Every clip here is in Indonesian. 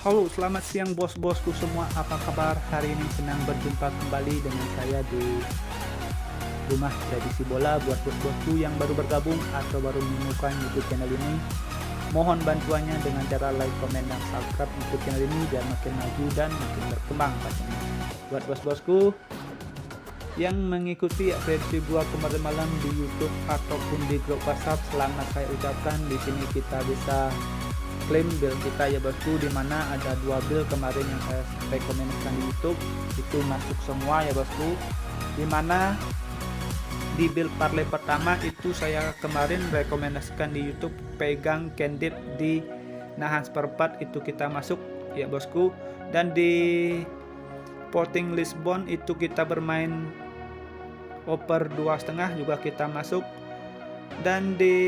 Halo, selamat siang bos-bosku semua. Apa kabar? Hari ini senang berjumpa kembali dengan saya di Rumah Prediksi Bola. Buat bos-bosku yang baru bergabung atau baru menemukan YouTube channel ini, mohon bantuannya dengan cara like, komen, dan subscribe YouTube channel ini biar makin maju dan makin berkembang pastinya. Buat bos-bosku yang mengikuti prediksi gua kemarin malam di YouTube ataupun di grup WhatsApp, selamat saya ucapkan. Di sini kita bisa klaim build kita ya bosku, dimana ada 2 build kemarin yang saya rekomendasikan di YouTube itu masuk semua ya bosku, dimana di build parlay pertama itu saya kemarin rekomendasikan di YouTube pegang candid di nahan seperempat, itu kita masuk ya bosku. Dan di Sporting Lisbon itu kita bermain over 2,5 juga kita masuk. Dan di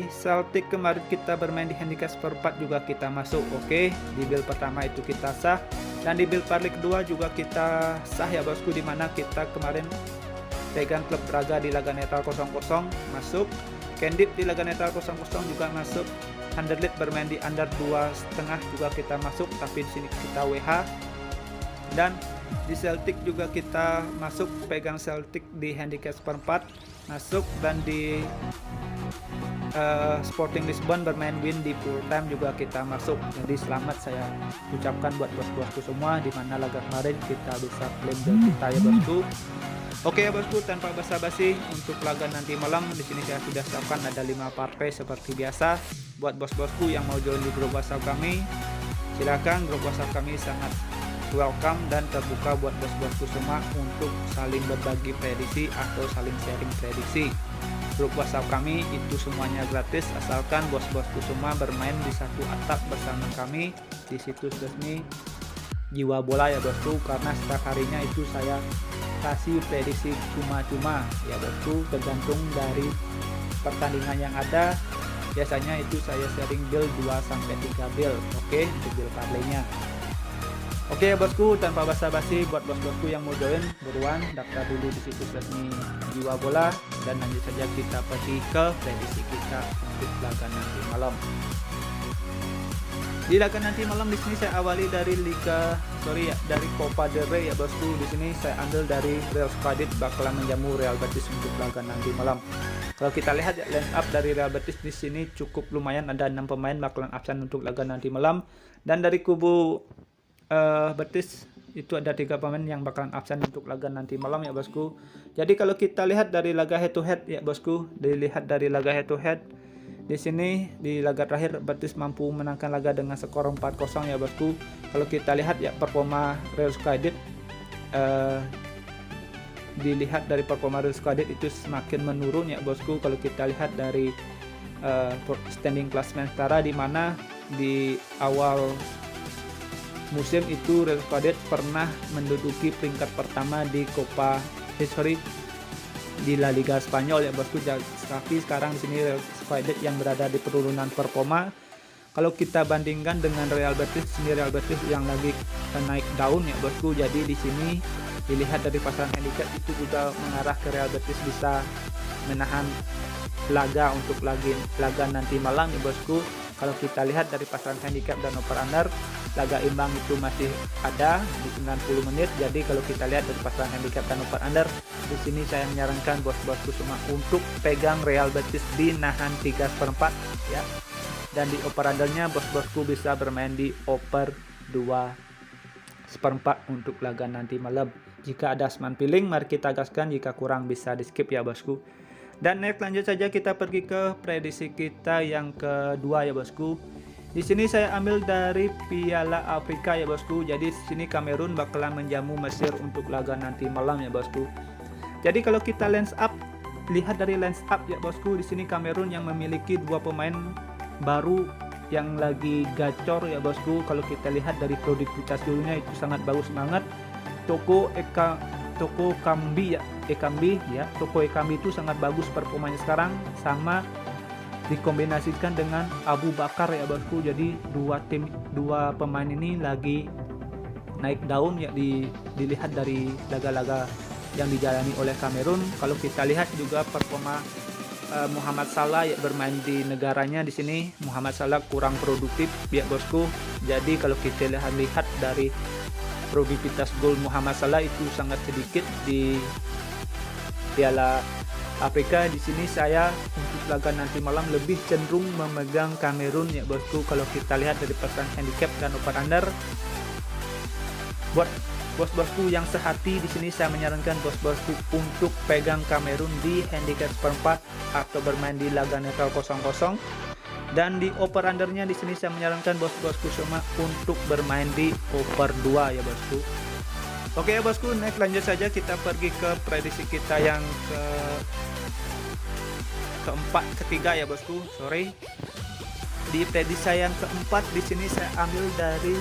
Celtic kemarin kita bermain di handicap seperempat juga kita masuk. Oke, di build pertama itu kita sah, dan di build parlay kedua juga kita sah ya bosku, dimana kita kemarin pegang klub Braga di laga netral 0-0 masuk, candid di laga netral 0-0 juga masuk, Anderlecht bermain di under 2,5 juga kita masuk, tapi di sini kita WH. Dan di Celtic juga kita masuk, pegang Celtic di handicap seperempat masuk, dan di Sporting Lisbon bermain win di full time juga kita masuk. Jadi selamat saya ucapkan buat bos-bosku semua, di mana laga kemarin kita bisa klaim build kita ya bosku. Oke ya bosku, tanpa basa-basi untuk laga nanti malam, di sini saya sudah siapkan ada 5 partai seperti biasa. Buat bos-bosku yang mau join di grup WhatsApp kami, silakan. Grup WhatsApp kami sangat welcome dan terbuka buat bos-bosku semua untuk saling berbagi prediksi atau saling sharing prediksi. Grup WhatsApp kami itu semuanya gratis, asalkan bos-bosku semua bermain di satu atap bersama kami di situs resmi Jiwa Bola ya bosku, karena setiap harinya itu saya kasih prediksi cuma-cuma ya bosku, tergantung dari pertandingan yang ada. Biasanya itu saya sharing build 2-3 build. Oke, untuk build parlaynya. Oke ya bosku, tanpa basa-basi, buat bos-bosku yang mau join, buruan daftar dulu di situs resmi Jiwa Bola, dan lanjut saja kita pergi ke prediksi kita untuk laga nanti malam. Di laga nanti malam di sini saya awali dari dari Copa del Rey ya bosku. Di sini saya ambil dari Real Madrid bakalan menjamu Real Betis untuk laga nanti malam. Kalau kita lihat ya, line up dari Real Betis di sini cukup lumayan, ada 6 pemain bakalan absen untuk laga nanti malam, dan dari kubu Betis itu ada 3 pemain yang bakalan absen untuk laga nanti malam ya bosku. Jadi kalau kita lihat dari laga head to head ya bosku, dilihat dari laga head to head di sini di laga terakhir Betis mampu menangkan laga dengan skor 4-0 ya bosku. Kalau kita lihat ya performa Real Madrid, dilihat dari performa Real Madrid itu semakin menurun ya bosku. Kalau kita lihat dari standing klasmen sementara, di mana di awal musim itu Real Madrid pernah menduduki peringkat pertama di di La Liga Spanyol ya bosku. Tapi sekarang di sini Real Madrid yang berada di penurunan performa. Kalau kita bandingkan dengan Real Betis, ini Real Betis yang lagi naik daun ya bosku. Jadi di sini dilihat dari pasaran handicap itu juga mengarah ke Real Betis bisa menahan laga untuk laga nanti malam ya bosku. Kalau kita lihat dari pasaran handicap dan over under, laga imbang itu masih ada di 90 menit. Jadi kalau kita lihat dari pasaran handicap dan over under, di sini saya menyarankan bos-bosku semua untuk pegang Real Betis di nahan 3/4 ya. Dan di over undernya bos-bosku bisa bermain di over 2/4 untuk laga nanti malam. Jika ada seman feeling, mari kita gaskan, jika kurang bisa di skip ya bosku. Dan next, lanjut saja kita pergi ke prediksi kita yang kedua ya bosku. Di sini saya ambil dari Piala Afrika ya bosku. Jadi di sini Kamerun bakalan menjamu Mesir untuk laga nanti malam ya bosku. Jadi kalau kita lens up, lihat dari lens up ya bosku, di sini Kamerun yang memiliki 2 pemain baru yang lagi gacor ya bosku. Kalau kita lihat dari produktivitas dulunya itu sangat bagus banget. Toko Ekambi itu sangat bagus performanya sekarang, sama dikombinasikan dengan Abu Bakar ya bosku. Jadi dua pemain ini lagi naik daun ya, dilihat dari laga-laga yang dijalani oleh Kamerun. Kalau kita lihat juga performa Muhammad Salah ya bermain di negaranya. Di sini Muhammad Salah kurang produktif ya bosku. Jadi kalau kita lihat dari produktivitas gol Muhammad Salah itu sangat sedikit di Piala Afrika. Di sini saya untuk laga nanti malam lebih cenderung memegang Kamerun ya bosku. Kalau kita lihat dari pesan handicap dan over under, buat bos-bosku yang sehati, di sini saya menyarankan bos-bosku untuk pegang Kamerun di handicap seperempat atau bermain di laga netral 0-0. Dan di over undernya di sini saya menyarankan bos-bosku semua untuk bermain di over 2 ya bosku. Oke ya bosku, next lanjut saja kita pergi ke prediksi kita yang ketiga ya bosku. Di prediksi saya yang keempat, di sini saya ambil dari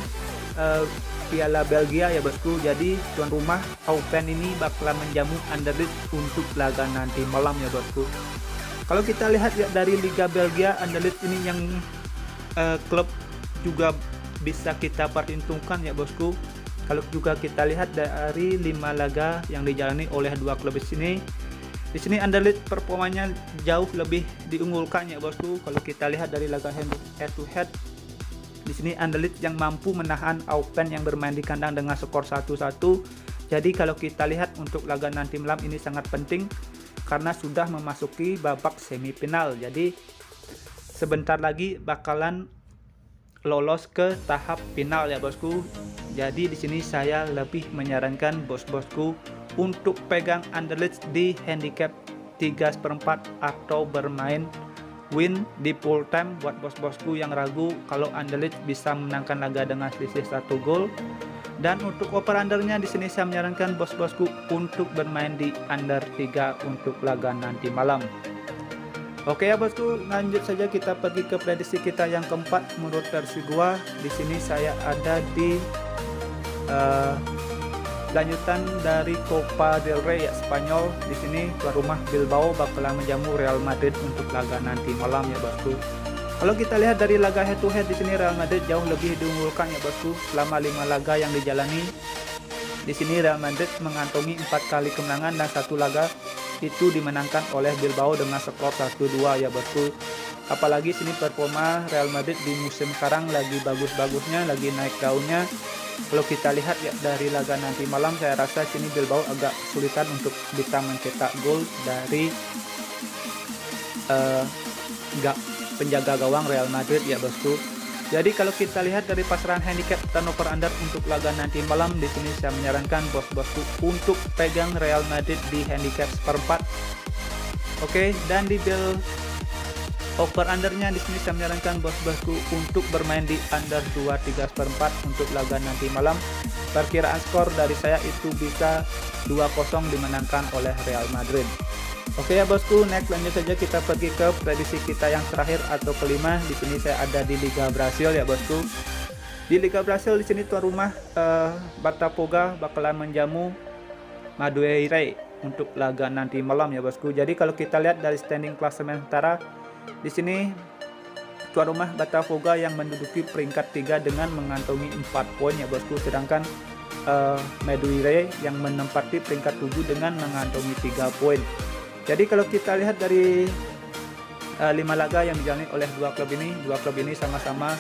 Piala Belgia ya bosku. Jadi tuan rumah Eupen ini bakalan menjamu Anderlecht untuk laga nanti malam ya bosku. Kalau kita lihat ya dari Liga Belgia, Anderlecht ini yang klub juga bisa kita perhitungkan ya bosku. Kalau juga kita lihat dari 5 laga yang dijalani oleh dua klub di sini Anderlecht performanya jauh lebih diunggulkan ya bosku. Kalau kita lihat dari laga head to head, di sini Anderlecht yang mampu menahan Eupen yang bermain di kandang dengan skor 1-1. Jadi kalau kita lihat untuk laga nanti malam ini sangat penting karena sudah memasuki babak semifinal. Jadi sebentar lagi bakalan lolos ke tahap final ya bosku. Jadi di sini saya lebih menyarankan bos-bosku untuk pegang Anderlecht di handicap 3/4 atau bermain win di full time. Buat bos-bosku yang ragu kalau Anderlecht bisa menangkan laga dengan selisih 1 gol. Dan untuk over undernya di sini saya menyarankan bos-bosku untuk bermain di under 3 untuk laga nanti malam. Oke ya bosku, lanjut saja kita pergi ke prediksi kita yang keempat. Menurut versi gua, di sini saya ada di lanjutan dari Copa del Rey ya Spanyol. Di sini tuan rumah Bilbao bakalan menjamu Real Madrid untuk laga nanti malam ya bosku. Kalau kita lihat dari laga head to head, di sini Real Madrid jauh lebih diunggulkan ya bosku. Selama 5 laga yang dijalani, di sini Real Madrid mengantongi 4 kali kemenangan dan 1 laga itu dimenangkan oleh Bilbao dengan skor 1-2 ya bosku. Apalagi sini performa Real Madrid di musim sekarang lagi bagus-bagusnya, lagi naik daunnya. Kalau kita lihat ya dari laga nanti malam, saya rasa sini Bilbao agak kesulitan untuk bisa mencetak gol dari penjaga gawang Real Madrid ya bosku. Jadi kalau kita lihat dari pasaran handicap dan over under untuk laga nanti malam, di sini saya menyarankan bos-bosku untuk pegang Real Madrid di handicap seperempat. Oke, dan di bill over undernya di sini saya menyarankan bos-bosku untuk bermain di under 2/3/4 untuk laga nanti malam. Perkiraan skor dari saya itu bisa 2-0 dimenangkan oleh Real Madrid. Oke ya bosku, next lanjut saja kita pergi ke prediksi kita yang terakhir atau kelima. Di sini saya ada di Liga Brasil ya bosku. Di Liga Brasil di sini tuan rumah Botafogo bakalan menjamu Madureira untuk laga nanti malam ya bosku. Jadi kalau kita lihat dari standing klasemen sementara, di sini tuan rumah Botafogo yang menduduki peringkat 3 dengan mengantongi 4 poin ya bosku. Sedangkan Madureira yang menempati peringkat 7 dengan mengantongi 3 poin. Jadi kalau kita lihat dari 5 laga yang dijalani oleh dua klub ini sama-sama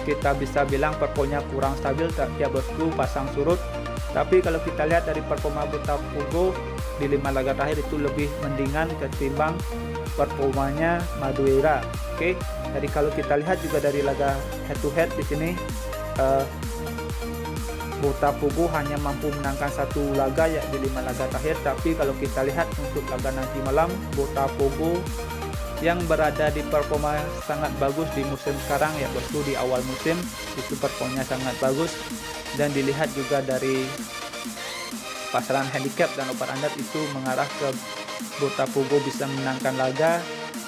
kita bisa bilang performanya kurang stabil ya bosku, pasang surut. Tapi kalau kita lihat dari performa Botafogo di 5 laga terakhir itu lebih mendingan ketimbang performanya Madureira. Oke, jadi kalau kita lihat juga dari laga head to head di sini Botafogo hanya mampu menangkan 1 laga ya di 5 laga terakhir. Tapi kalau kita lihat untuk laga nanti malam, Botafogo yang berada di performa sangat bagus di musim sekarang ya bosku. Di awal musim itu performanya sangat bagus, dan dilihat juga dari pasaran handicap dan over under itu mengarah ke Botafogo bisa menangkan laga.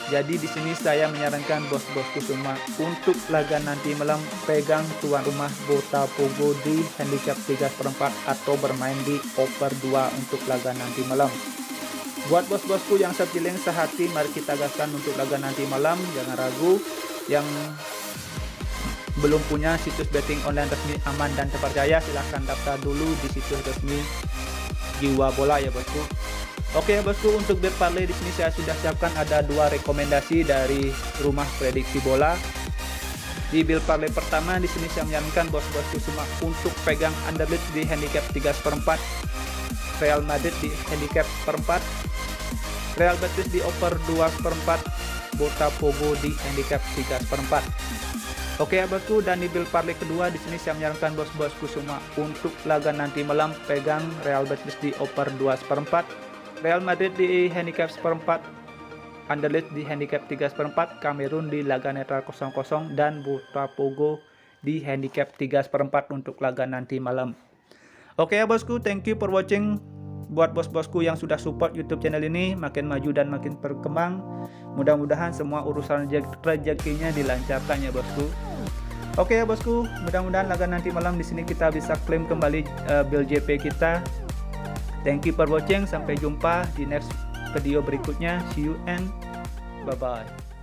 Jadi di sini saya menyarankan bos-bosku semua untuk laga nanti malam pegang tuan rumah Botafogo di handicap 3/4 atau bermain di over 2 untuk laga nanti malam. Buat bos-bosku yang sepiling sehati, mari kita gaskan untuk laga nanti malam. Jangan ragu, yang belum punya situs betting online resmi aman dan terpercaya, silahkan daftar dulu di situs resmi Jiwa Bola ya bosku. Oke ya bosku, untuk bet parlay di sini saya sudah siapkan ada 2 rekomendasi dari rumah prediksi bola. Di build parlay pertama di sini saya menyarankan bos-bosku semua untuk pegang underlead di handicap 3/4, Real Madrid di handicap 4, Real Betis di over 2/4, Botafogo di handicap 3/4. Oke ya bosku, dan di build parlay kedua di sini saya menyarankan bos-bosku semua untuk laga nanti malam pegang Real Betis di over 2/4, Real Madrid di handicap 1/4, underlead di handicap 3/4, Kamerun di laga netral 0-0, dan Botafogo di handicap 3/4 untuk laga nanti malam. Oke ya bosku, thank you for watching. Buat bos-bosku yang sudah support YouTube channel ini makin maju dan makin berkembang, mudah-mudahan semua urusan rezekinya dilancarkan ya bosku. Oke ya bosku, mudah-mudahan laga nanti malam di sini kita bisa klaim kembali build JP kita. Thank you for watching, sampai jumpa di next video berikutnya. See you and bye bye.